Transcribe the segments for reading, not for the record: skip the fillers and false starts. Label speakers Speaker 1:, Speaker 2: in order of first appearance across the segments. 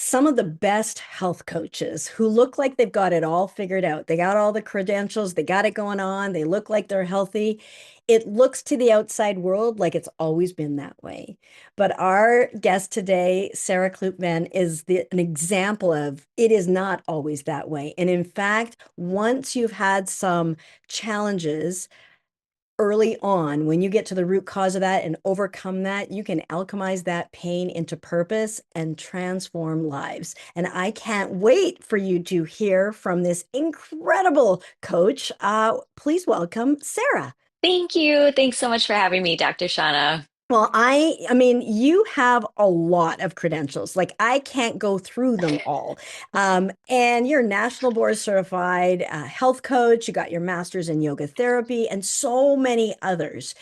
Speaker 1: some of the best health coaches who look like they've got it all figured out. They got all the credentials, they got it going on, they look like they're healthy. It looks to the outside world like it's always been that way. But our guest today, Sarah Kloopman, is an example of it is not always that way. And in fact, once you've had some challenges, early on, when you get to the root cause of that and overcome that, you can alchemize that pain into purpose and transform lives. And I can't wait for you to hear from this incredible coach. Please welcome Sarah.
Speaker 2: Thank you. Thanks so much for having me, Dr. Shaunna.
Speaker 1: Well, I mean, you have a lot of credentials. Like I can't go through them all. And you're national board certified health coach. You got your master's in yoga therapy and so many others.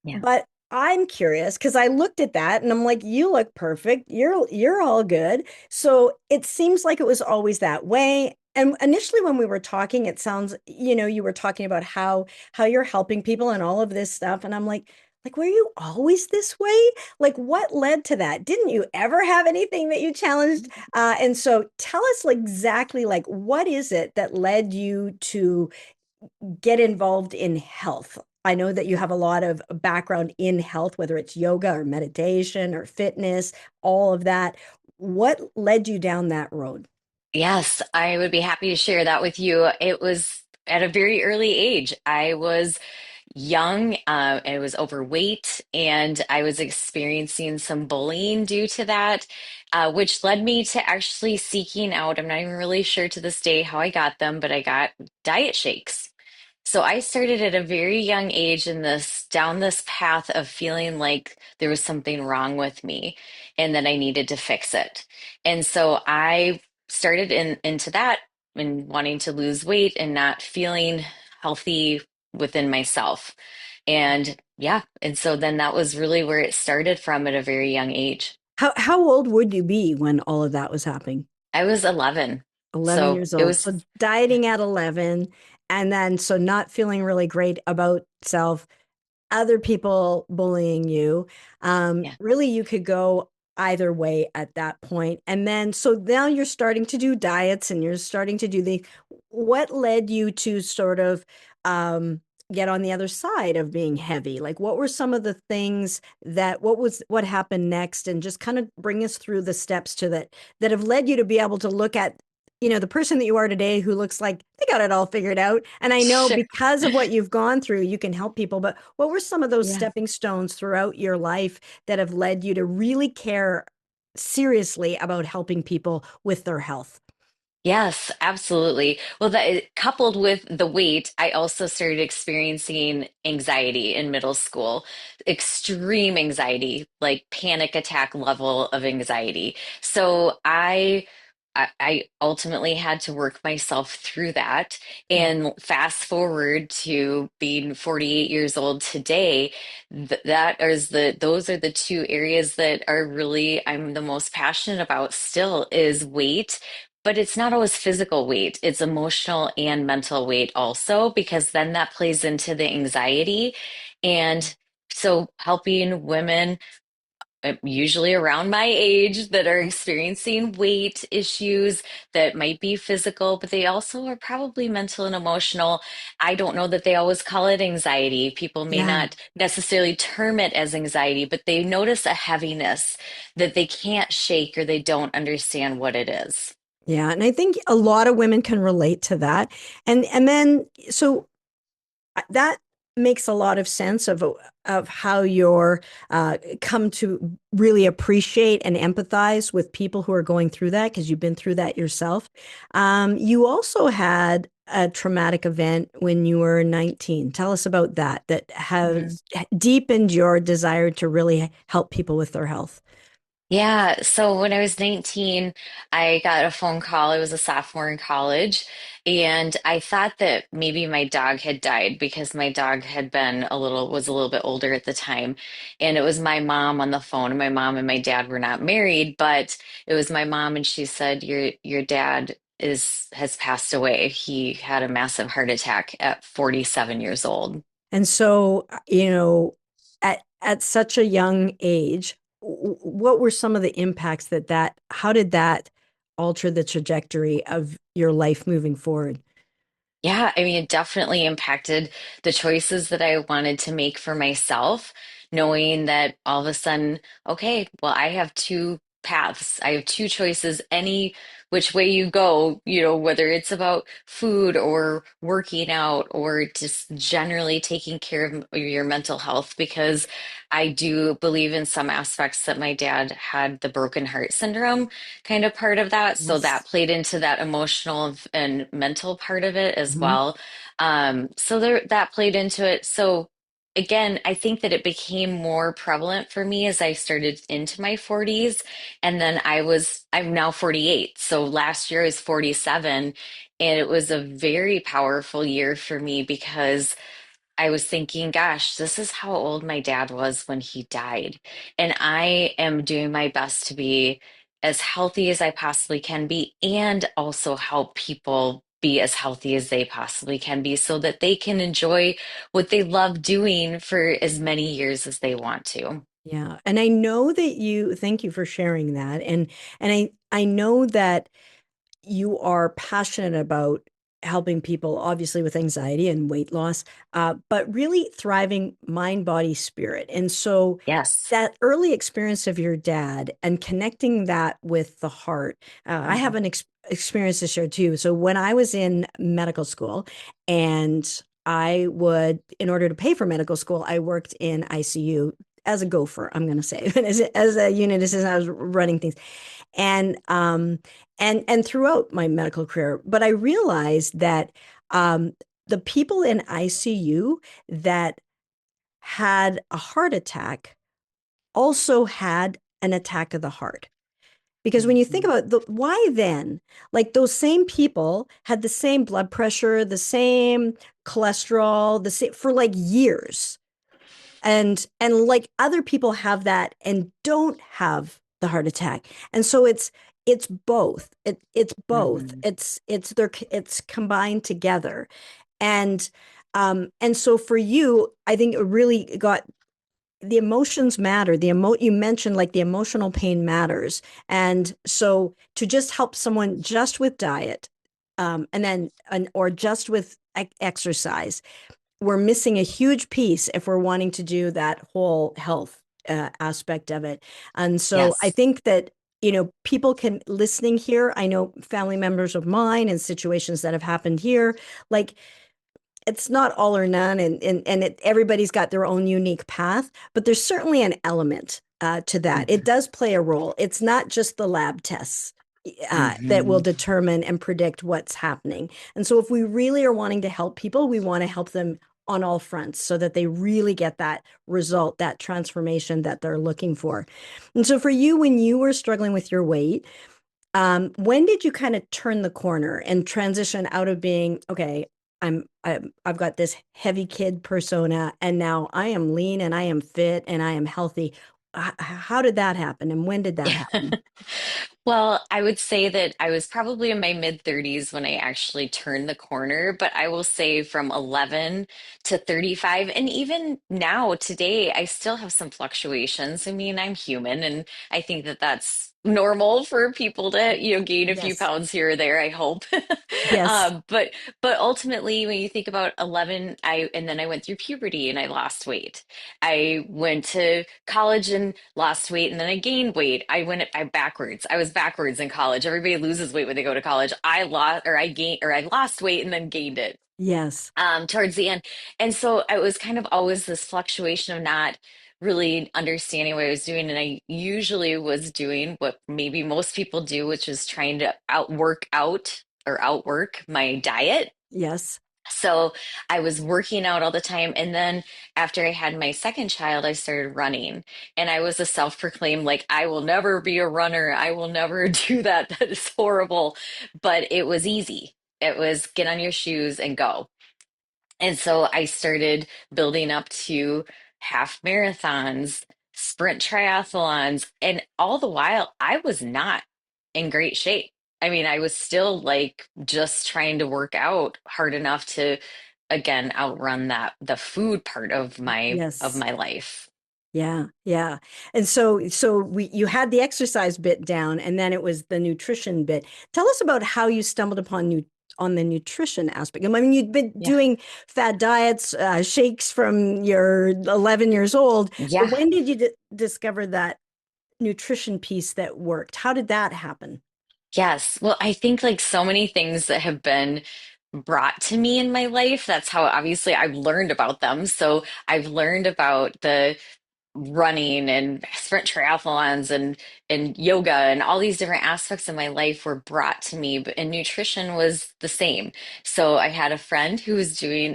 Speaker 2: Yeah.
Speaker 1: But I'm curious because I looked at that and I'm like, you look perfect. You're all good. So it seems like it was always that way. And initially when we were talking, it sounds, you were talking about how you're helping people and all of this stuff. And I'm like, were you always this way? Like, what led to that? Didn't you ever have anything that you challenged? And so tell us exactly like what is it that led you to get involved in health? I know that you have a lot of background in health, whether it's yoga or meditation or fitness, all of that. What led you down that road?
Speaker 2: Yes, I would be happy to share that with you. It was at a very early age. I was young, I was overweight, and I was experiencing some bullying due to that, which led me to actually seeking out. I'm not even really sure to this day how I got them, but I got diet shakes. So I started at a very young age in this down this path of feeling like there was something wrong with me and that I needed to fix it. And so I started into that and wanting to lose weight and not feeling healthy within myself. And yeah, and so then that was really where it started from at a very young age.
Speaker 1: How old would you be when all of that was happening?
Speaker 2: I was 11.
Speaker 1: 11
Speaker 2: So
Speaker 1: years
Speaker 2: it
Speaker 1: old.
Speaker 2: was,
Speaker 1: So dieting at 11 and then so not feeling really great about self, other people bullying you.
Speaker 2: yeah.
Speaker 1: Really, you could go either way at that point. And then, so now you're starting to do diets and you're starting to do what led you to sort of um, get on the other side of being heavy? Like, what were some of the things what happened next? And just kind of bring us through the steps to that have led you to be able to look at the person that you are today who looks like they got it all figured out. And I know
Speaker 2: Sure.
Speaker 1: because of what you've gone through, you can help people. But what were some of those
Speaker 2: Yeah.
Speaker 1: stepping stones throughout your life that have led you to really care seriously about helping people with their health?
Speaker 2: Yes, absolutely. Well, that coupled with the weight, I also started experiencing anxiety in middle school, extreme anxiety, like panic attack level of anxiety. So I ultimately had to work myself through that. And fast forward to being 48 years old today, that is those are the two areas that are really I'm the most passionate about still is weight, but it's not always physical weight, it's emotional and mental weight also, because then that plays into the anxiety. And so helping women, usually around my age, that are experiencing weight issues that might be physical, but they also are probably mental and emotional. I don't know that they always call it anxiety. People may
Speaker 1: Yeah.
Speaker 2: not necessarily term it as anxiety, but they notice a heaviness that they can't shake or they don't understand what it is.
Speaker 1: Yeah, and I think a lot of women can relate to that. And then so that makes a lot of sense of how you're come to really appreciate and empathize with people who are going through that because you've been through that yourself. You also had a traumatic event when you were 19. Tell us about that has deepened your desire to really help people with their health.
Speaker 2: Yeah, so when I was 19, I got a phone call. I was a sophomore in college, and I thought that maybe my dog had died because my dog was a little bit older at the time. And it was my mom on the phone. And my mom and my dad were not married, but it was my mom, and she said, Your dad has passed away. He had a massive heart attack at 47 years old.
Speaker 1: And so, at such a young age, what were some of the impacts how did that alter the trajectory of your life moving forward?
Speaker 2: Yeah, I mean, it definitely impacted the choices that I wanted to make for myself, knowing that all of a sudden, okay, well, I have two paths. I have two choices. Any which way you go, whether it's about food or working out or just generally taking care of your mental health, because I do believe in some aspects that my dad had the broken heart syndrome kind of part of that. So that
Speaker 1: Yes.
Speaker 2: played into that emotional and mental part of it as
Speaker 1: Hmm.
Speaker 2: well. So that played into it. So again, I think that it became more prevalent for me as I started into my 40s. And then I'm now 48. So last year I was 47. And it was a very powerful year for me because I was thinking, gosh, this is how old my dad was when he died. And I am doing my best to be as healthy as I possibly can be and also help people be as healthy as they possibly can be so that they can enjoy what they love doing for as many years as they want to.
Speaker 1: Yeah. And I know that thank you for sharing that. And I know that you are passionate about helping people, obviously, with anxiety and weight loss, but really thriving mind, body, spirit. And so
Speaker 2: Yes.
Speaker 1: that early experience of your dad and connecting that with the heart, I have
Speaker 2: Mhm.
Speaker 1: an experience to share too. So when I was in medical school, and in order to pay for medical school, I worked in ICU as a gopher, I'm going to say, as a unit assistant, I was running things and and throughout my medical career. But I realized that the people in ICU that had a heart attack also had an attack of the heart. Because when you think
Speaker 2: Mhm.
Speaker 1: about why then, like those same people had the same blood pressure, the same cholesterol, the same for like years and like other people have that and don't have the heart attack, and so it's both it's both
Speaker 2: Mhm.
Speaker 1: it's combined together. And so for you, I think it really got the emotions matter. You mentioned like the emotional pain matters, and so to just help someone just with diet, and then or just with exercise, we're missing a huge piece if we're wanting to do that whole health aspect of it. And so I
Speaker 2: Yes.
Speaker 1: think that, people can listening here. I know family members of mine and situations that have happened here, like it's not all or none, and everybody's got their own unique path, but there's certainly an element to that. It
Speaker 2: Mhm.
Speaker 1: does play a role. It's not just the lab tests that will
Speaker 2: Mhm.
Speaker 1: determine and predict what's happening. And so, if we really are wanting to help people, we want to help them on all fronts so that they really get that result, that transformation that they're looking for. And so, for you, when you were struggling with your weight, when did you kind of turn the corner and transition out of being, okay, I've got this heavy kid persona, and now I am lean and I am fit and I am healthy. How did that happen, and when did that happen?
Speaker 2: Well, I would say that I was probably in my mid 30s when I actually turned the corner, but I will say from 11 to 35, and even now, today, I still have some fluctuations. I mean, I'm human, and I think that that's normal for people to, gain a few
Speaker 1: Yes.
Speaker 2: pounds here or there, I hope.
Speaker 1: Yes.
Speaker 2: But ultimately, when you think about 11, and then I went through puberty and I lost weight. I went to college and lost weight, and then I gained weight. I backwards. I was backwards in college. Everybody loses weight when they go to college. I lost weight and then gained it
Speaker 1: Yes.
Speaker 2: towards the end. And so I was kind of always this fluctuation of not really understanding what I was doing. And I usually was doing what maybe most people do, which is trying to outwork my diet.
Speaker 1: Yes.
Speaker 2: So I was working out all the time. And then after I had my second child, I started running. And I was a self-proclaimed, like, I will never be a runner. I will never do that. That is horrible. But it was easy. It was get on your shoes and go. And so I started building up to half marathons, sprint triathlons, and all the while I was not in great shape. I mean, I was still like just trying to work out hard enough to again outrun that the food part of my
Speaker 1: Yes.
Speaker 2: life.
Speaker 1: Yeah, yeah. And you had the exercise bit down, and then it was the nutrition bit. Tell us about how you stumbled upon on the nutrition aspect. I mean, you'd been
Speaker 2: Yeah.
Speaker 1: doing fad diets, shakes from your 11 years old, but
Speaker 2: Yeah.
Speaker 1: when did you discover that nutrition piece that worked? How did that happen?
Speaker 2: Yes. Well, I think like so many things that have been brought to me in my life, that's how obviously I've learned about them. So I've learned about the running and sprint triathlons and yoga and all these different aspects of my life were brought to me, but and nutrition was the same. So I had a friend who was doing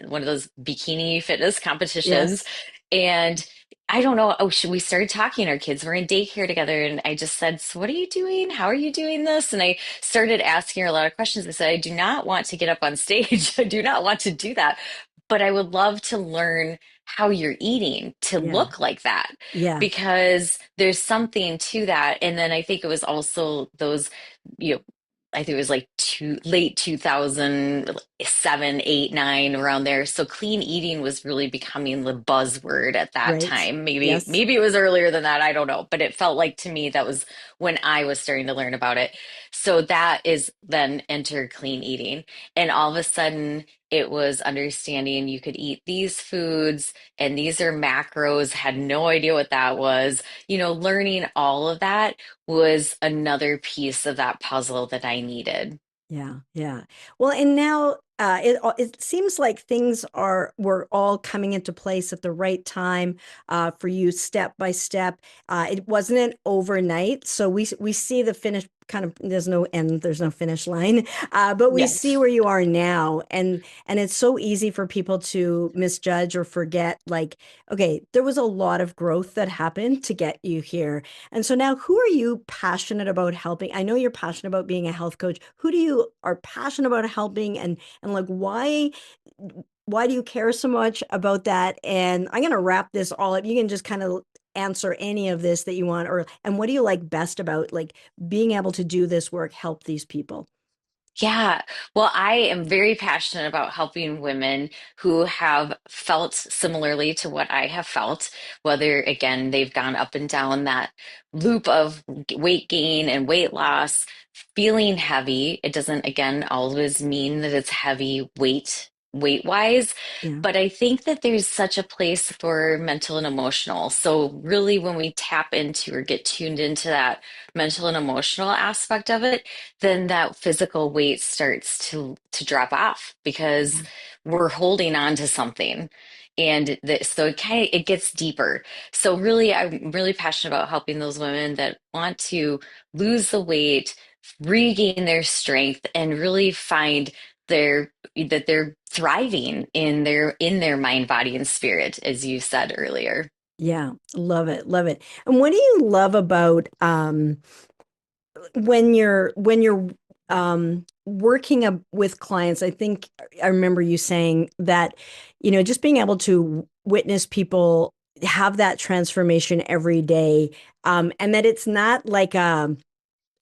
Speaker 2: one of those bikini fitness competitions,
Speaker 1: Yes.
Speaker 2: and I don't know. Oh, we started talking. Our kids were in daycare together, and I just said, "So, what are you doing? How are you doing this?" And I started asking her a lot of questions. I said, "I do not want to get up on stage. I do not want to do that, but I would love to learn how you're eating to
Speaker 1: Yeah.
Speaker 2: look like that
Speaker 1: Yeah.
Speaker 2: because there's something to that." And then I think it was also those, you know, I think it was like late 2007, 8, 9, around there. So clean eating was really becoming the buzzword at that
Speaker 1: Right.
Speaker 2: time. Maybe
Speaker 1: Yes.
Speaker 2: maybe it was earlier than that. I don't know, but it felt like to me that was when I was starting to learn about it. So that is then enter clean eating, and all of a sudden it was understanding you could eat these foods and these are macros, had no idea what that was. Learning all of that was another piece of that puzzle that I needed.
Speaker 1: Yeah, yeah. Well, and now it seems like things were all coming into place at the right time for you, step by step. It wasn't an overnight, so we see the finish. Kind of, there's no end, there's no finish line, but we see
Speaker 2: Yes.
Speaker 1: where you are now, and it's so easy for people to misjudge or forget. Like, okay, there was a lot of growth that happened to get you here. And so now, who are you passionate about helping? I know you're passionate about being a health coach. Who do you are passionate about helping, and like why do you care so much about that? And I'm going to wrap this all up. You can just kind of answer any of this that you want, or and what do you like best about like being able to do this work, help these people?
Speaker 2: Yeah. Well, I am very passionate about helping women who have felt similarly to what I have felt, whether, again, they've gone up and down that loop of weight gain and weight loss, feeling heavy. It doesn't, again, always mean that it's heavy weight wise,
Speaker 1: Yeah,
Speaker 2: but I think that there's such a place for mental and emotional. So, really, when we tap into or get tuned into that mental and emotional aspect of it, then that physical weight starts to drop off because
Speaker 1: yeah,
Speaker 2: we're holding on to something. And so it gets deeper. So really, I'm really passionate about helping those women that want to lose the weight, regain their strength, and really find that they're thriving in their mind, body, and spirit, as you said earlier.
Speaker 1: yeah. Love it, love it. And what do you love about when you're working with clients? I think I remember you saying that, just being able to witness people have that transformation every day, and that it's not like a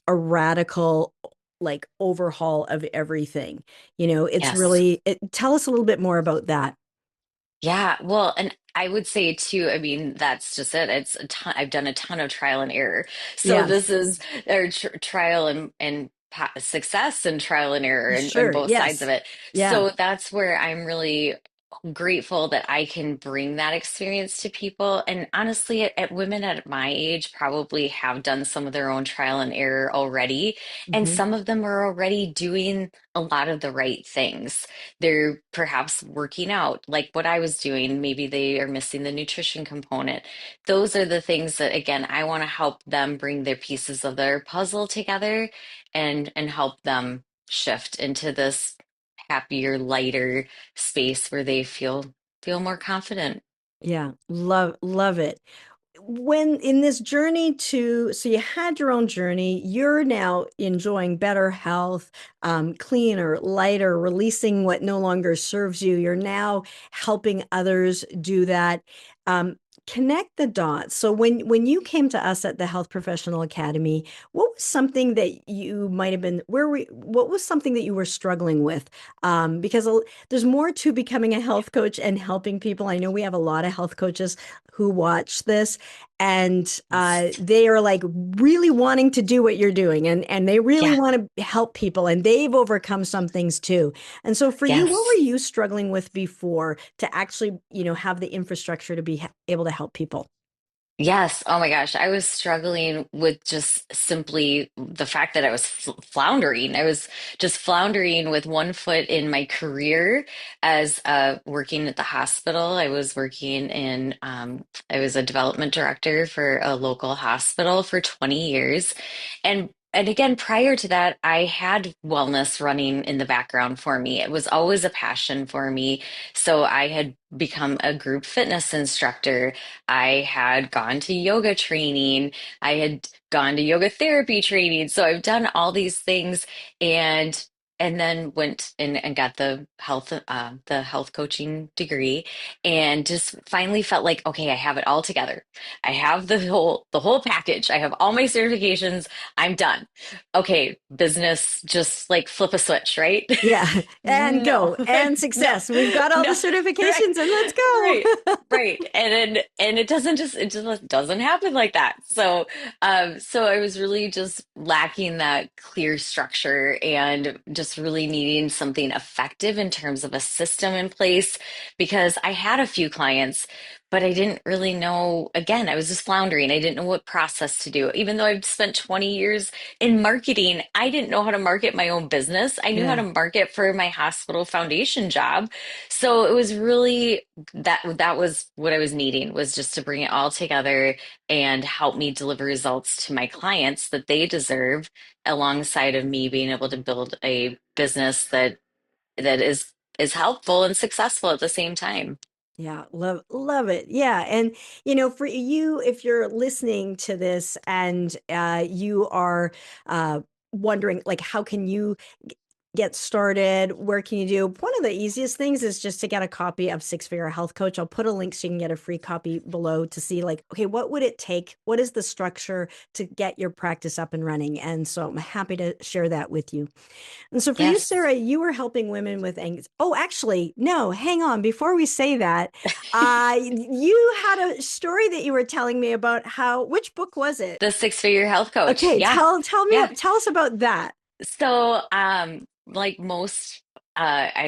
Speaker 1: radical like overhaul of everything. It's
Speaker 2: Yes.
Speaker 1: really tell us a little bit more about that.
Speaker 2: Yeah, well, and I would say too, I mean, that's just it. It's a ton, I've done a ton of trial and error. So this
Speaker 1: Yes.
Speaker 2: is trial and success and trial and error and
Speaker 1: Sure.
Speaker 2: both sides of
Speaker 1: Yes.
Speaker 2: it.
Speaker 1: Yeah.
Speaker 2: So that's where I'm really grateful that I can bring that experience to people. And honestly, women at my age probably have done some of their own trial and error already. And
Speaker 1: Hmm.
Speaker 2: some of them are already doing a lot of the right things. They're perhaps working out like what I was doing. Maybe they are missing the nutrition component. Those are the things that, again, I want to help them bring their pieces of their puzzle together and help them shift into this happier, lighter space where they feel more confident.
Speaker 1: Yeah. Love it. When in this journey so you had your own journey, you're now enjoying better health, cleaner, lighter, releasing what no longer serves you. You're now helping others do that. Um, connect the dots. So when you came to us at the Health Professional Academy, what was something that you might have been what was something that you were struggling with? Because there's more to becoming a health coach and helping people. I know we have a lot of health coaches who watch this, and they are like really wanting to do what you're doing, and they really
Speaker 2: Yeah.
Speaker 1: want to help people, and they've overcome some things too. And so for you, what were
Speaker 2: Yes.
Speaker 1: you struggling with before to actually, have the infrastructure to be able to help people?
Speaker 2: Yes. Oh my gosh. I was struggling with just simply the fact that I was floundering. I was just floundering with one foot in my career as working at the hospital. I was a development director for a local hospital for 20 years. And again, prior to that, I had wellness running in the background for me. It was always a passion for me. So I had become a group fitness instructor. I had gone to yoga training. I had gone to yoga therapy training. So I've done all these things and then went and got the health coaching degree and just finally felt like, okay, I have it all together. I have the whole package. I have all my certifications. I'm done. Okay, business, just like flip a switch, right?
Speaker 1: Yeah, and
Speaker 2: No,
Speaker 1: go and
Speaker 2: no,
Speaker 1: success. We've got all the
Speaker 2: no. Right,
Speaker 1: certifications, and let's
Speaker 2: right,
Speaker 1: go.
Speaker 2: right. And it just doesn't happen like that. So I was really just lacking that clear structure and just really needing something effective in terms of a system in place because I had a few clients, but I didn't really know. Again, I was just floundering. I didn't know what process to do. Even though I've spent 20 years in marketing, I didn't know how to market my own business. I knew how
Speaker 1: Yeah.
Speaker 2: to market for my hospital foundation job. So it was really that was what I was needing was just to bring it all together and help me deliver results to my clients that they deserve alongside of me being able to build a business that is helpful and successful at the same time.
Speaker 1: Yeah, love it. Yeah, and for you, if you're listening to this and you are uh, wondering, like, how can you get started? Where can you do? One of the easiest things is just to get a copy of Six Figure Health Coach. I'll put a link so you can get a free copy below to see, like, okay, what would it take? What is the structure to get your practice up and running? And so I'm happy to share that with you. And so for you,
Speaker 2: Yes.
Speaker 1: Sarah, you were helping women with anxiety. Oh, actually, no, hang on. Before we say that, you had a story that you were telling me about which book was it?
Speaker 2: The six-figure health coach.
Speaker 1: Okay,
Speaker 2: Yeah. Yeah.
Speaker 1: tell us about that.
Speaker 2: So, like most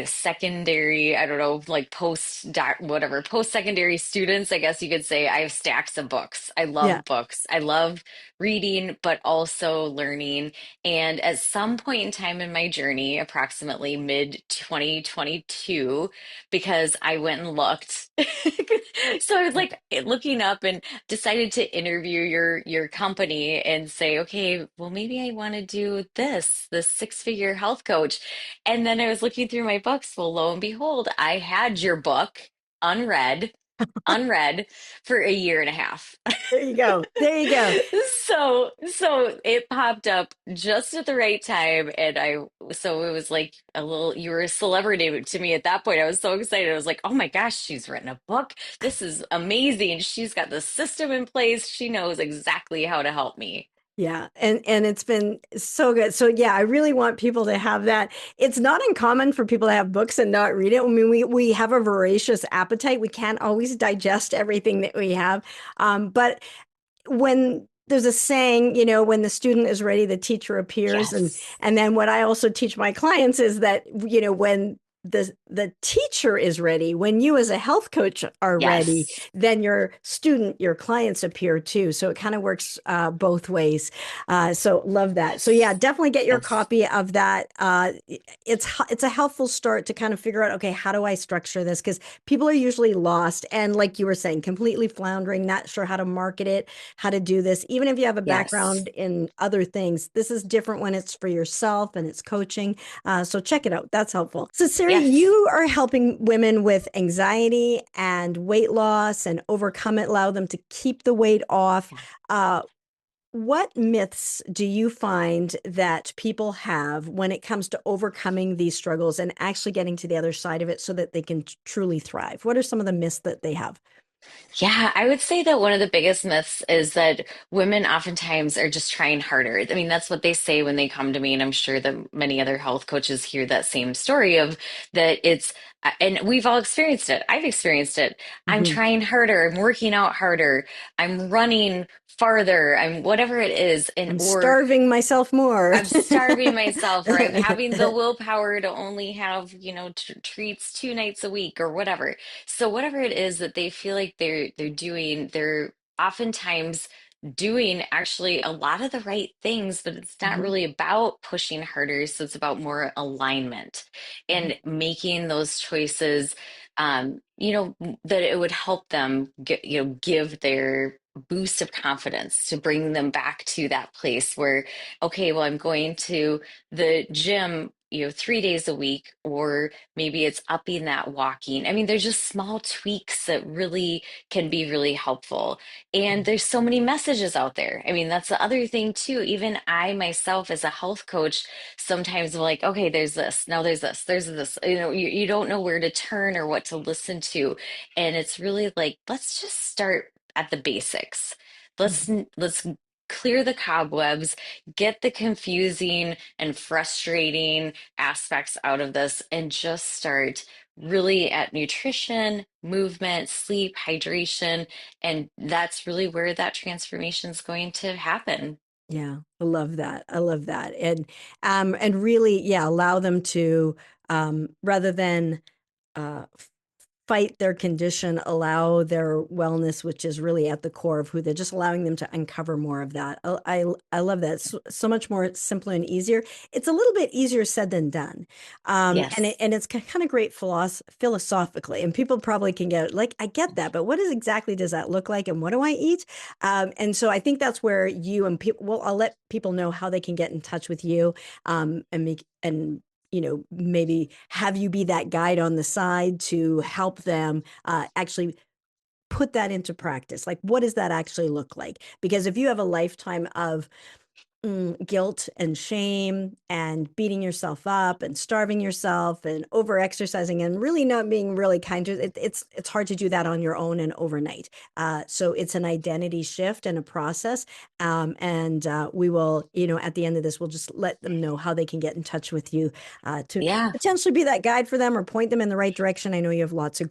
Speaker 2: secondary, I don't know, like post-secondary students, I guess you could say, I have stacks of books. I
Speaker 1: Yeah.
Speaker 2: love books. I love reading, but also learning. And at some point in time in my journey, approximately mid 2022, because I went and looked. So I was like looking up and decided to interview your company and say, okay, well, maybe I want to do this six-figure health coach. And then I was looking through my books. Well, lo and behold, I had your book unread for a year and a half.
Speaker 1: There you go. There you go.
Speaker 2: So it popped up just at the right time, and so it was like you were a celebrity to me at that point. I was so excited. I was like, oh my gosh, she's written a book. This is amazing. She's got the system in place. She knows exactly how to help me.
Speaker 1: Yeah, and it's been so good. So yeah, I really want people to have that. It's not uncommon for people to have books and not read it. I mean, we have a voracious appetite. We can't always digest everything that we have. But when there's a saying, when the student is ready, the teacher appears. And
Speaker 2: Yes.
Speaker 1: and then what I also teach my clients is that, when the teacher is ready, when you as a health coach are ready,
Speaker 2: Yes.
Speaker 1: then your student, your clients appear too. So it kind of works both ways. So love that. So yeah,
Speaker 2: Yes.
Speaker 1: definitely get your
Speaker 2: Yes.
Speaker 1: copy of that. It's a helpful start to kind of figure out, okay, how do I structure this? Because people are usually lost and, like you were saying, completely floundering, not sure how to market it, how to do this. Even if you have a
Speaker 2: Yes.
Speaker 1: background in other things, this is different when it's for yourself and it's coaching. So check it out. That's helpful. So, Sarah,
Speaker 2: Yes.
Speaker 1: you are helping women with anxiety and weight loss and overcome it, allow them to keep the weight off. Uh, what myths do you find that people have when it comes to overcoming these struggles and actually getting to the other side of it so that they can truly thrive? What are some of the myths that they have?
Speaker 2: Yeah, I would say that one of the biggest myths is that women oftentimes are just trying harder. I mean, that's what they say when they come to me, and I'm sure that many other health coaches hear that same story of that it's, and we've all experienced it. I've experienced it. I'm
Speaker 1: Mhm.
Speaker 2: trying harder, I'm working out harder, I'm running farther, I'm whatever it is, and
Speaker 1: I'm
Speaker 2: or
Speaker 1: starving myself more.
Speaker 2: I'm starving myself, or I'm having the willpower to only have, treats 2 nights a week or whatever. So whatever it is that they feel like they're doing, they're oftentimes doing actually a lot of the right things, but it's not
Speaker 1: Mhm.
Speaker 2: really about pushing harder. So it's about more alignment
Speaker 1: Mhm.
Speaker 2: and making those choices, that it would help them get, give their boost of confidence to bring them back to that place where okay, well, I'm going to the gym, 3 days a week, or maybe it's upping that walking. I mean, there's just small tweaks that really can be really helpful. And there's so many messages out there. I mean, that's the other thing too. Even I myself, as a health coach, sometimes I'm like, okay, there's this, now there's this, there's this. You don't know where to turn or what to listen to. And it's really like, let's just start at the basics. Let's
Speaker 1: Mhm.
Speaker 2: let's clear the cobwebs, get the confusing and frustrating aspects out of this, and just start really at nutrition, movement, sleep, hydration. And that's really where that transformation is going to happen.
Speaker 1: Yeah, I love that. I love that. And really, yeah, allow them to rather than uh fight their condition, allow their wellness, which is really at the core of who they're just allowing them to uncover more of that. I love that. So much more simpler and easier. It's a little bit easier said than done. And
Speaker 2: Yes.
Speaker 1: it's kind of great philosophically. And people probably can get like, I get that, but what is exactly does that look like? And what do I eat? And so I think that's where you and people, well, I'll let people know how they can get in touch with you and make, and maybe have you be that guide on the side to help them actually put that into practice. Like, what does that actually look like? Because if you have a lifetime of guilt and shame and beating yourself up and starving yourself and over exercising and really not being really kind to it's hard to do that on your own and overnight. So it's an identity shift and a process. And we will, at the end of this, we'll just let them know how they can get in touch with you to
Speaker 2: Yeah.
Speaker 1: potentially be that guide for them or point them in the right direction. I know you have lots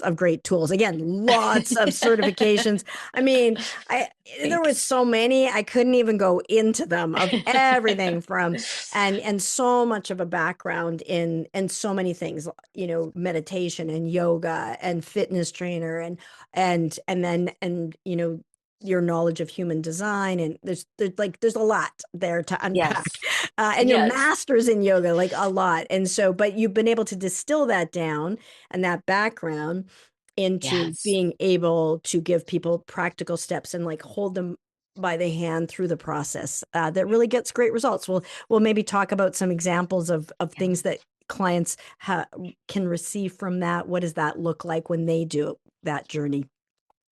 Speaker 1: of great tools. Again, lots of certifications. I mean, I there was
Speaker 2: Thanks.
Speaker 1: so many I couldn't even go into them of everything from and so much of a background in and so many things, meditation and yoga and fitness trainer and then your knowledge of human design, and there's a lot there to unpack,
Speaker 2: Yes.
Speaker 1: and your
Speaker 2: Yes.
Speaker 1: masters in yoga, like a lot. And so but you've been able to distill that down and that background into
Speaker 2: Yes.
Speaker 1: being able to give people practical steps and like hold them by the hand through the process, that really gets great results. We'll maybe talk about some examples of
Speaker 2: Yeah.
Speaker 1: things that clients can receive from that. What does that look like when they do that journey?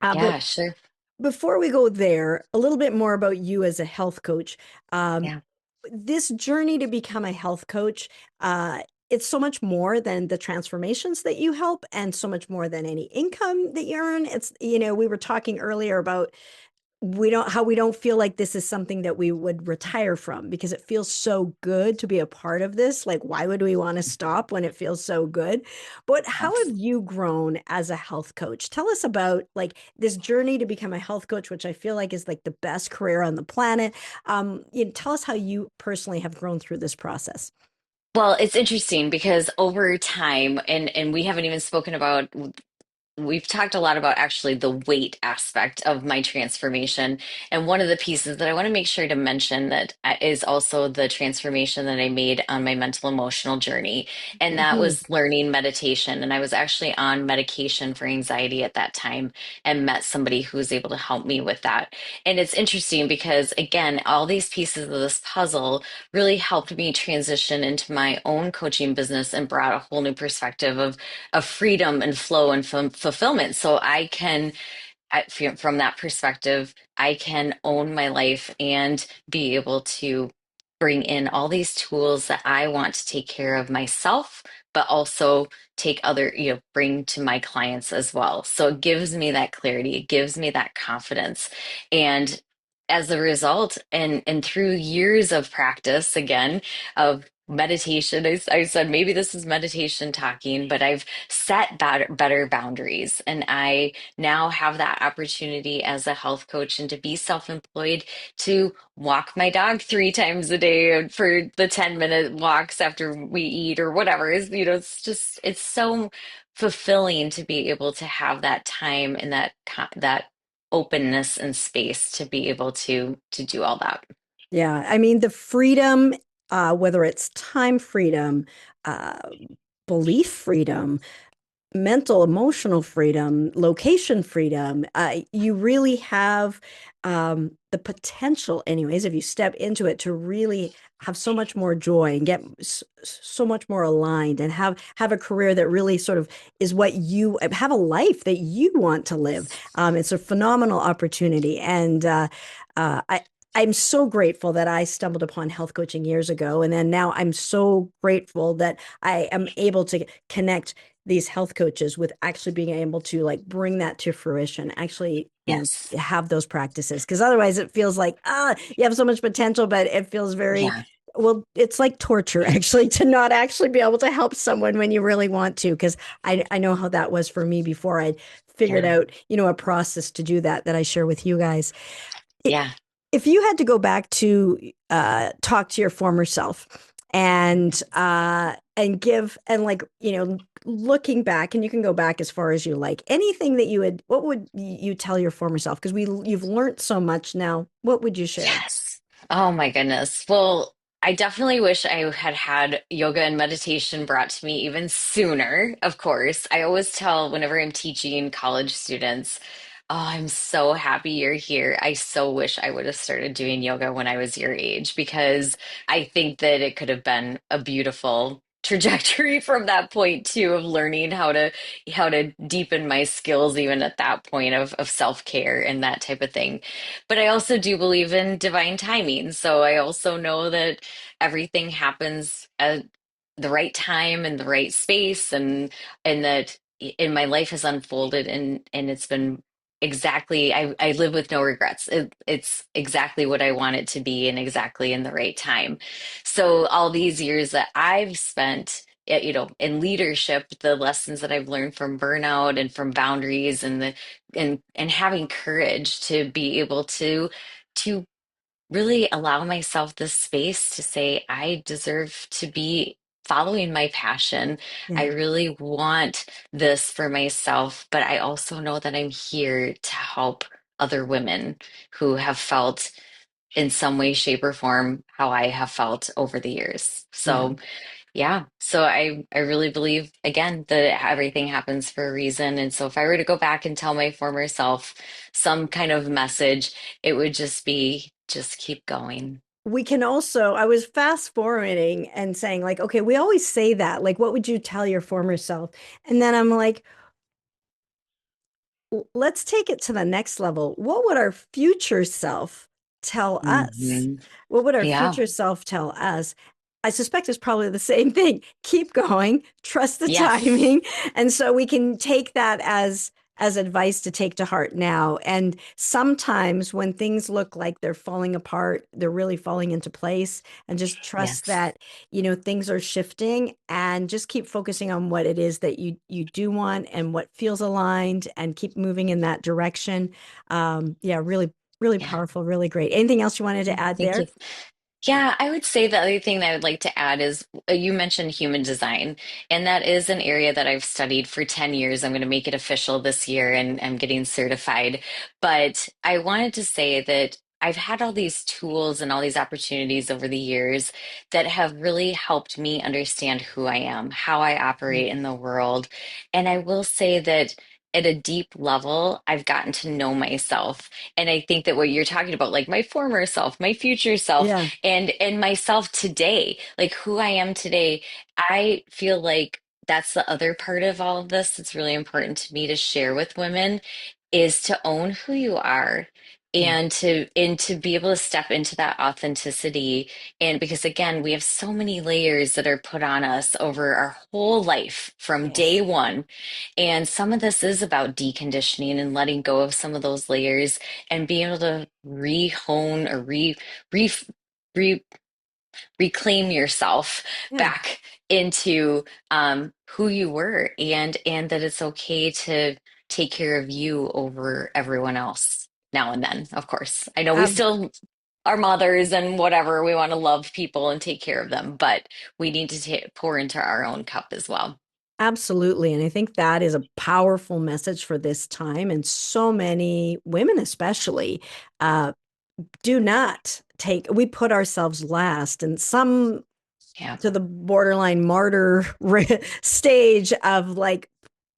Speaker 1: But
Speaker 2: Yeah, sure.
Speaker 1: before we go there, a little bit more about you as a health coach. Um,
Speaker 2: Yeah.
Speaker 1: this journey to become a health coach, it's so much more than the transformations that you help, and so much more than any income that you earn. It's, we were talking earlier about we don't feel like this is something that we would retire from because it feels so good to be a part of this. Like, why would we want to stop when it feels so good? But how
Speaker 2: Yes.
Speaker 1: have you grown as a health coach? Tell us about like this journey to become a health coach, which I feel like is like the best career on the planet. Tell us how you personally have grown through this process.
Speaker 2: Well, it's interesting because over time, and we haven't even spoken about, we've talked a lot about actually the weight aspect of my transformation. And one of the pieces that I want to make sure to mention that is also the transformation that I made on my mental emotional journey. And that
Speaker 1: Mhm.
Speaker 2: was learning meditation. And I was actually on medication for anxiety at that time and met somebody who was able to help me with that. And it's interesting because, again, all these pieces of this puzzle really helped me transition into my own coaching business and brought a whole new perspective of freedom and flow and fulfillment. So I can, from that perspective, I can own my life and be able to bring in all these tools that I want to take care of myself, but also take other, bring to my clients as well. So it gives me that clarity, it gives me that confidence. And as a result, and through years of practice, again, of meditation, I said maybe this is meditation talking, but I've set better boundaries. And I now have that opportunity as a health coach and to be self-employed to walk my dog 3 times a day for the 10-minute walks after we eat or whatever. It's just, it's so fulfilling to be able to have that time and that openness and space to be able to do all that.
Speaker 1: Yeah, I mean the freedom, whether it's time freedom, uh, belief freedom, mental, emotional freedom, location freedom. You really have the potential, anyways, if you step into it, to really have so much more joy and get so much more aligned and have a career that really sort of is what you have, a life that you want to live. It's a phenomenal opportunity, and I. I'm so grateful that I stumbled upon health coaching years ago. And then now I'm so grateful that I am able to connect these health coaches with actually being able to like bring that to fruition, actually,
Speaker 2: Yes.
Speaker 1: have those practices. Because otherwise it feels like, you have so much potential, but it feels very,
Speaker 2: Yeah.
Speaker 1: well, it's like torture actually to not actually be able to help someone when you really want to. Because I know how that was for me before I'd figured
Speaker 2: Yeah.
Speaker 1: out, a process to do that I share with you guys. It,
Speaker 2: Yeah.
Speaker 1: if you had to go back to talk to your former self and give, and like, looking back, and you can go back as far as you like, anything that you would, what would you tell your former self? Because you've learned so much now. What would you share?
Speaker 2: Yes. Oh my goodness. Well, I definitely wish I had had yoga and meditation brought to me even sooner, of course. I always tell whenever I'm teaching college students, oh, I'm so happy you're here. I so wish I would have started doing yoga when I was your age because I think that it could have been a beautiful trajectory from that point too of learning how to deepen my skills even at that point of self-care and that type of thing. But I also do believe in divine timing. So I also know that everything happens at the right time and the right space and that in my life has unfolded and it's been exactly I live with no regrets. It's exactly what I want it to be and exactly in the right time. So all these years that I've spent in leadership, the lessons that I've learned from burnout and from boundaries and having courage to be able to really allow myself this space to say I deserve to be following my passion. I
Speaker 1: Yeah,
Speaker 2: really want this for myself, but I also know that I'm here to help other women who have felt in some way, shape, or form how I have felt over the years.
Speaker 1: yeah.
Speaker 2: So yeah. So I really believe again that everything happens for a reason. And so if I were to go back and tell my former self some kind of message, it would just be just keep going.
Speaker 1: We can also, I was fast forwarding and saying, like, okay, we always say that, like, what would you tell your former self? And then I'm like, let's take it to the next level. What would our future self tell us?
Speaker 2: Hmm.
Speaker 1: What would our
Speaker 2: Yeah.
Speaker 1: future self tell us? I suspect it's probably the same thing. Keep going, trust the
Speaker 2: Yes.
Speaker 1: timing. And so we can take that as advice to take to heart now. And sometimes when things look like they're falling apart, they're really falling into place, and just trust
Speaker 2: Yes.
Speaker 1: that, things are shifting, and just keep focusing on what it is that you do want and what feels aligned, and keep moving in that direction. Yeah, really, really
Speaker 2: Yeah.
Speaker 1: powerful, really great. Anything else you wanted to add
Speaker 2: Thank
Speaker 1: there?
Speaker 2: you. Yeah, I would say the other thing that I would like to add is you mentioned human design, and that is an area that I've studied for 10 years. I'm going to make it official this year and I'm getting certified. But I wanted to say that I've had all these tools and all these opportunities over the years that have really helped me understand who I am, how I operate in the world. And I will say that at a deep level, I've gotten to know myself. And I think that what you're talking about, like my former self, my future self,
Speaker 1: Yeah,
Speaker 2: and myself today, like who I am today, I feel like that's the other part of all of this that's really important to me to share with women is to own who you are
Speaker 1: Yeah.
Speaker 2: And to be able to step into that authenticity, and because again we have so many layers that are put on us over our whole life from day
Speaker 1: Yes.
Speaker 2: one, and some of this is about deconditioning and letting go of some of those layers and being able to re-hone or re re reclaim yourself
Speaker 1: Yeah.
Speaker 2: back into who you were, and that it's okay to take care of you over everyone else now and then. Of course, I know we
Speaker 1: Ab-
Speaker 2: still are mothers and whatever, we want to love people and take care of them, but we need to pour into our own cup as well.
Speaker 1: Absolutely. And I think that is a powerful message for this time. And so many women, especially, uh, do not take, we put ourselves last, and some
Speaker 2: Yeah,
Speaker 1: to the borderline martyr stage of like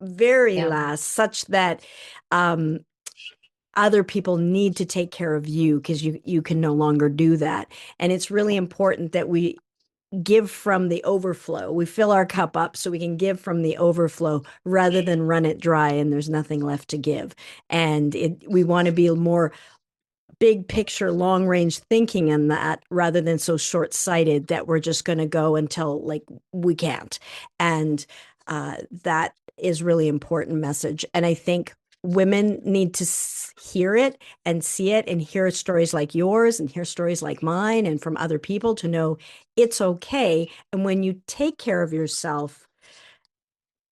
Speaker 1: very
Speaker 2: yeah,
Speaker 1: last, such that um, other people need to take care of you because you can no longer do that. And it's really important that we give from the overflow. We fill our cup up so we can give from the overflow rather than run it dry and there's nothing left to give. And we want to be more big picture, long range thinking in that rather than so short sighted that we're just going to go until like we can't. And that is really important message. And I think women need to hear it and see it and hear stories like yours and hear stories like mine and from other people to know it's okay. And when you take care of yourself,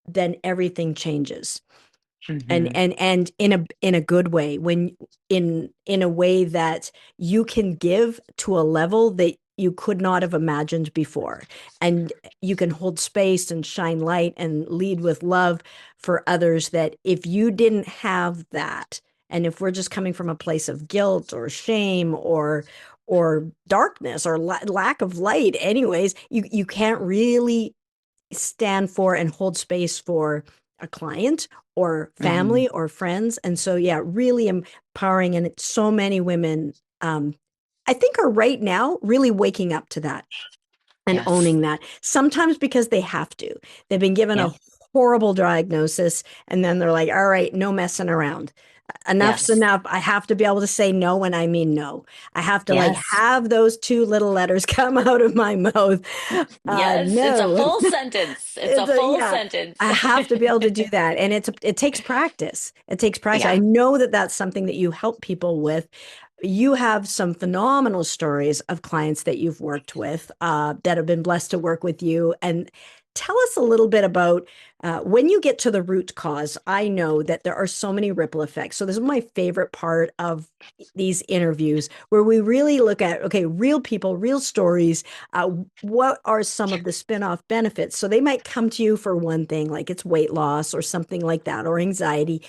Speaker 1: then everything changes,
Speaker 2: hmm,
Speaker 1: and in a good way, when in a way that you can give to a level that you could not have imagined before, and you can hold space and shine light and lead with love for others, that if you didn't have that, and if we're just coming from a place of guilt or shame or darkness or lack of light anyways, you can't really stand for and hold space for a client or
Speaker 2: hmm,
Speaker 1: family or friends. And so, yeah, really empowering. And so many women, I think, are right now really waking up to that and
Speaker 2: yes,
Speaker 1: owning that. Sometimes because they have to. They've been given
Speaker 2: yeah,
Speaker 1: a horrible diagnosis, and then they're like, all right, no messing around. Enough's
Speaker 2: yes,
Speaker 1: enough. I have to be able to say no when I mean no. I have to like
Speaker 2: yes.
Speaker 1: have those two little letters come out of my mouth.
Speaker 2: Yes, it's a
Speaker 1: No.
Speaker 2: full sentence. It's a
Speaker 1: It's a,
Speaker 2: full
Speaker 1: yeah,
Speaker 2: sentence.
Speaker 1: I have to be able to do that. And it takes practice. It takes practice. I
Speaker 2: Yeah.
Speaker 1: know that that's something that you help people with. You have some phenomenal stories of clients that you've worked with that have been blessed to work with you. And tell us a little bit about when you get to the root cause. I know that there are so many ripple effects. So this is my favorite part of these interviews where we really look at, okay, real people, real stories. What are some of the spin-off benefits? So they might come to you for one thing, like it's weight loss or something like that, or anxiety.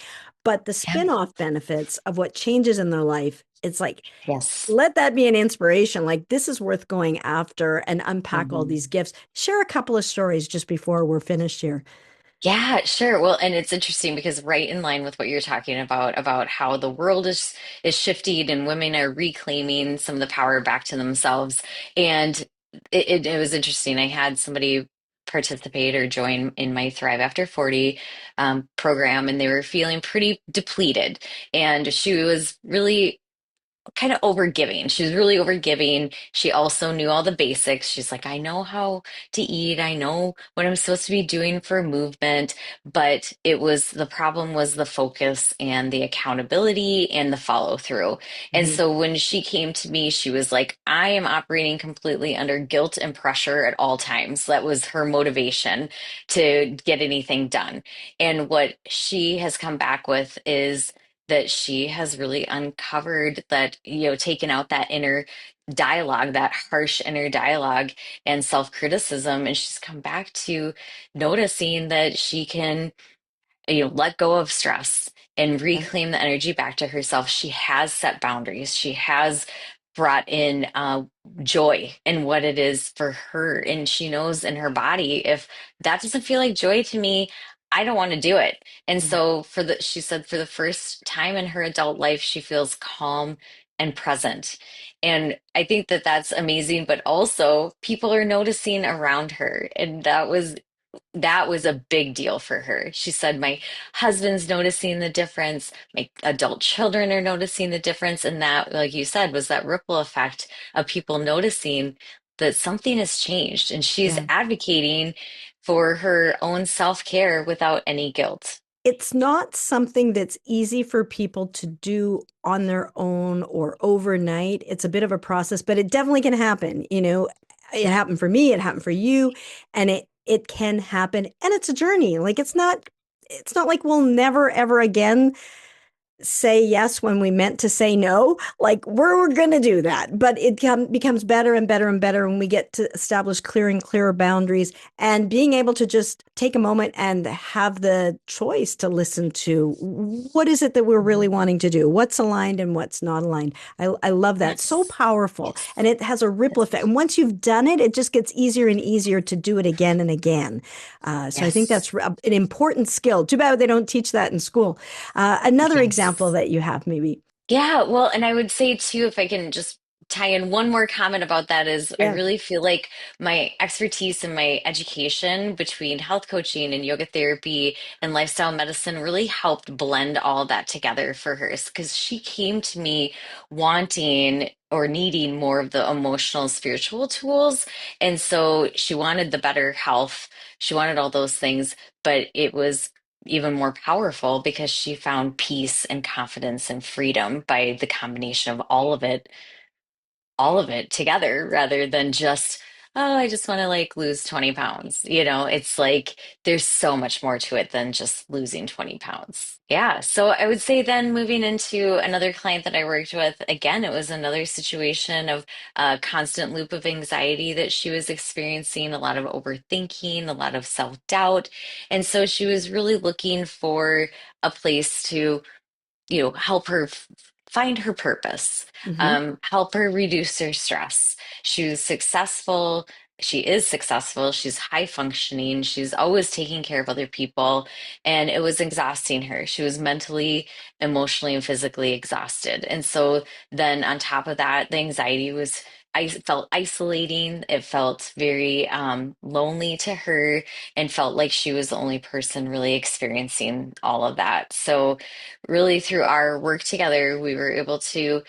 Speaker 1: But the
Speaker 2: Yeah.
Speaker 1: spin-off benefits of what changes in their life, it's like,
Speaker 2: Yes.
Speaker 1: let that be an inspiration. Like this is worth going after and unpack all
Speaker 2: Mhm.
Speaker 1: these gifts. Share a couple of stories just before we're finished here.
Speaker 2: Yeah, sure. Well, and it's interesting because right in line with what you're talking about how the world is shifting and women are reclaiming some of the power back to themselves. And it was interesting. I had somebody participate or join in my Thrive After 40 program, and they were feeling pretty depleted. And she was really kind of overgiving. She was really overgiving. She also knew all the basics. She's like, I know how to eat. I know what I'm supposed to be doing for movement. But the problem was the focus and the accountability and the follow through. And
Speaker 1: Mhm.
Speaker 2: so when she came to me, she was like, I am operating completely under guilt and pressure at all times. That was her motivation to get anything done. And what she has come back with is that she has really uncovered that, taken out that inner dialogue, that harsh inner dialogue and self-criticism. And she's come back to noticing that she can, let go of stress and
Speaker 1: Yeah.
Speaker 2: reclaim the energy back to herself. She has set boundaries. She has brought in joy in what it is for her. And she knows in her body, if that doesn't feel like joy to me, I don't want to do it. And
Speaker 1: Yeah.
Speaker 2: so she said for the first time in her adult life, she feels calm and present. And I think that that's amazing, but also people are noticing around her. And that was that was a big deal for her. She said, my husband's noticing the difference, my adult children are noticing the difference. And that, like you said, was that ripple effect of people noticing that something has changed. And she's
Speaker 1: Yeah.
Speaker 2: advocating for her own self-care without any guilt.
Speaker 1: It's not something that's easy for people to do on their own or overnight. It's a bit of a process, but it definitely can happen. It happened for me, it happened for you, and it can happen. And it's a journey. Like it's not like we'll never ever again say yes when we meant to say no. Like we're going to do that, but becomes better and better and better when we get to establish clearer and clearer boundaries and being able to just take a moment and have the choice to listen to what is it that we're really wanting to do, what's aligned and what's not aligned. I love that. So
Speaker 2: Yes.
Speaker 1: powerful.
Speaker 2: Yes.
Speaker 1: And it has a ripple
Speaker 2: Yes.
Speaker 1: effect. And once you've done it, it just gets easier and easier to do it again and again. So I think
Speaker 2: Yes.
Speaker 1: that's an important skill. Too bad they don't teach that in school. Another example
Speaker 2: Yes.
Speaker 1: that you have, maybe.
Speaker 2: Yeah, well, and I would say too, if I can just tie in one more comment about that, is I
Speaker 1: Yeah.
Speaker 2: really feel like my expertise and my education between health coaching and yoga therapy and lifestyle medicine really helped blend all that together for her. Because she came to me wanting or needing more of the emotional, spiritual tools. And so she wanted the better health. She wanted all those things, but it was even more powerful because she found peace and confidence and freedom by the combination of all of it together rather than just, oh, I just want to like lose 20 pounds. It's like there's so much more to it than just losing 20 pounds. Yeah. So I would say then moving into another client that I worked with, again, it was another situation of a constant loop of anxiety that she was experiencing, a lot of overthinking, a lot of self-doubt. And so she was really looking for a place to help her find her purpose,
Speaker 1: Hmm.
Speaker 2: help her reduce her stress. She was successful. She is successful. She's high functioning. She's always taking care of other people. And it was exhausting her. She was mentally, emotionally, and physically exhausted. And so then on top of that, the anxiety was, I felt isolating. It felt very lonely to her and felt like she was the only person really experiencing all of that. So really through our work together, we were able to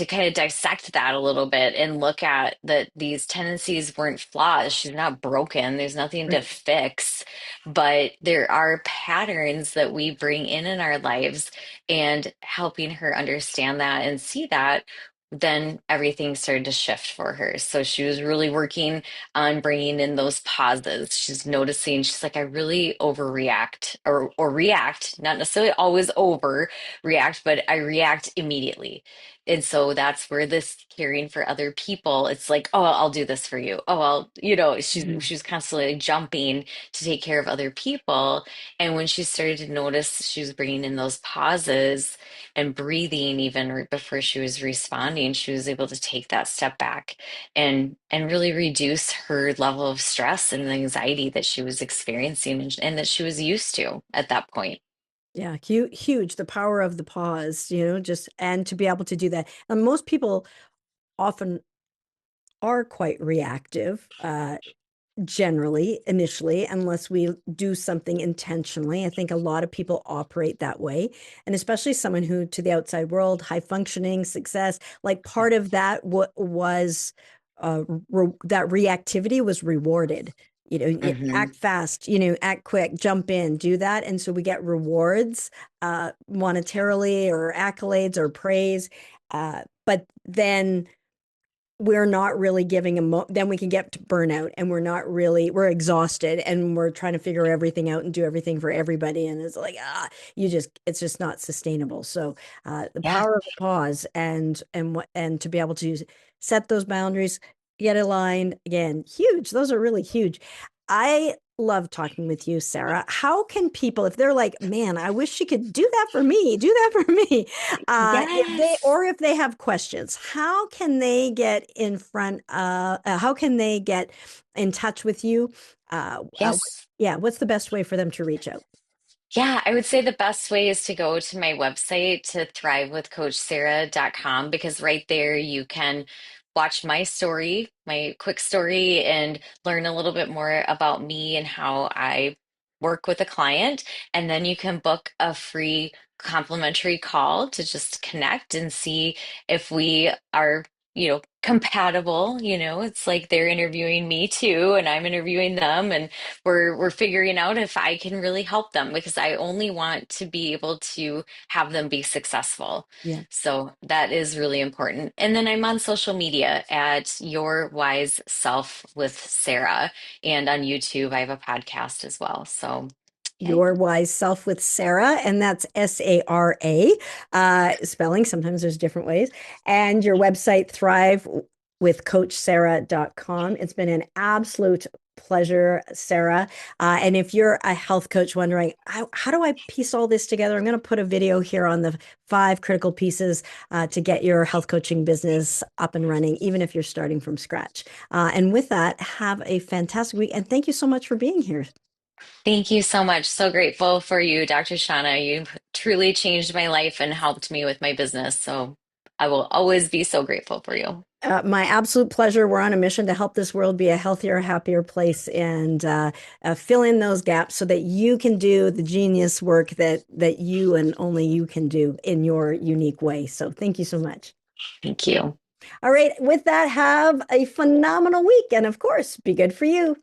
Speaker 2: kind of dissect that a little bit and look at that these tendencies weren't flaws. She's not broken. There's nothing to
Speaker 1: Right.
Speaker 2: fix, but there are patterns that we bring in our lives and helping her understand that and see that. Then everything started to shift for her. So she was really working on bringing in those pauses. She's noticing, she's like, I really overreact or react, not necessarily always overreact, but I react immediately. And so that's where this caring for other people, it's like, oh, I'll do this for you. Oh,
Speaker 1: Mhm.
Speaker 2: she's constantly like jumping to take care of other people. And when she started to notice she was bringing in those pauses and breathing even right before she was responding, she was able to take that step back and really reduce her level of stress and anxiety that she was experiencing and that she was used to at that point.
Speaker 1: Yeah, huge. The power of the pause, just and to be able to do that. And most people often are quite reactive. Generally, initially, unless we do something intentionally. I think a lot of people operate that way. And especially someone who, to the outside world, high functioning, success, like part of that was that reactivity was rewarded.
Speaker 2: Hmm.
Speaker 1: Act fast, act quick, jump in, do that. And so we get rewards monetarily or accolades or praise. But then we're not really giving then we can get to burnout and we're exhausted and we're trying to figure everything out and do everything for everybody and it's like it's just not sustainable. So the
Speaker 2: Yeah.
Speaker 1: power of the pause and to be able to set those boundaries, get aligned, again, huge. Those are really huge. I love talking with you, Sarah. How can people, if they're like, man, I wish she could do that for me, do that for me,
Speaker 2: Yes.
Speaker 1: if they have questions, how can they get how can they get in touch with you?
Speaker 2: Yes.
Speaker 1: Yeah, what's the best way for them to reach out?
Speaker 2: Yeah, I would say the best way is to go to my website to thrivewithcoachsarah.com because right there you can watch my story, my quick story, and learn a little bit more about me and how I work with a client. And then you can book a free complimentary call to just connect and see if we are, compatible. It's like they're interviewing me too, and I'm interviewing them, and we're figuring out if I can really help them because I only want to be able to have them be successful.
Speaker 1: Yeah.
Speaker 2: So that is really important. And then I'm on social media at Your Wise Self with Sarah. And on YouTube, I have a podcast as well. So, yeah.
Speaker 1: Your Wise Self with Sarah, and that's Sara, spelling. Sometimes there's different ways. And your website, thrivewithcoachsarah.com. It's been an absolute pleasure, Sarah. And if you're a health coach wondering, how do I piece all this together? I'm going to put a video here on the 5 critical pieces to get your health coaching business up and running, even if you're starting from scratch. And with that, have a fantastic week. And thank you so much for being here.
Speaker 2: Thank you so much. So grateful for you, Dr. Shauna. You truly changed my life and helped me with my business. So I will always be so grateful for you.
Speaker 1: My absolute pleasure. We're on a mission to help this world be a healthier, happier place, and fill in those gaps so that you can do the genius work that you and only you can do in your unique way. So, thank you so much.
Speaker 2: Thank you.
Speaker 1: All right. With that, have a phenomenal week, and of course, be good for you.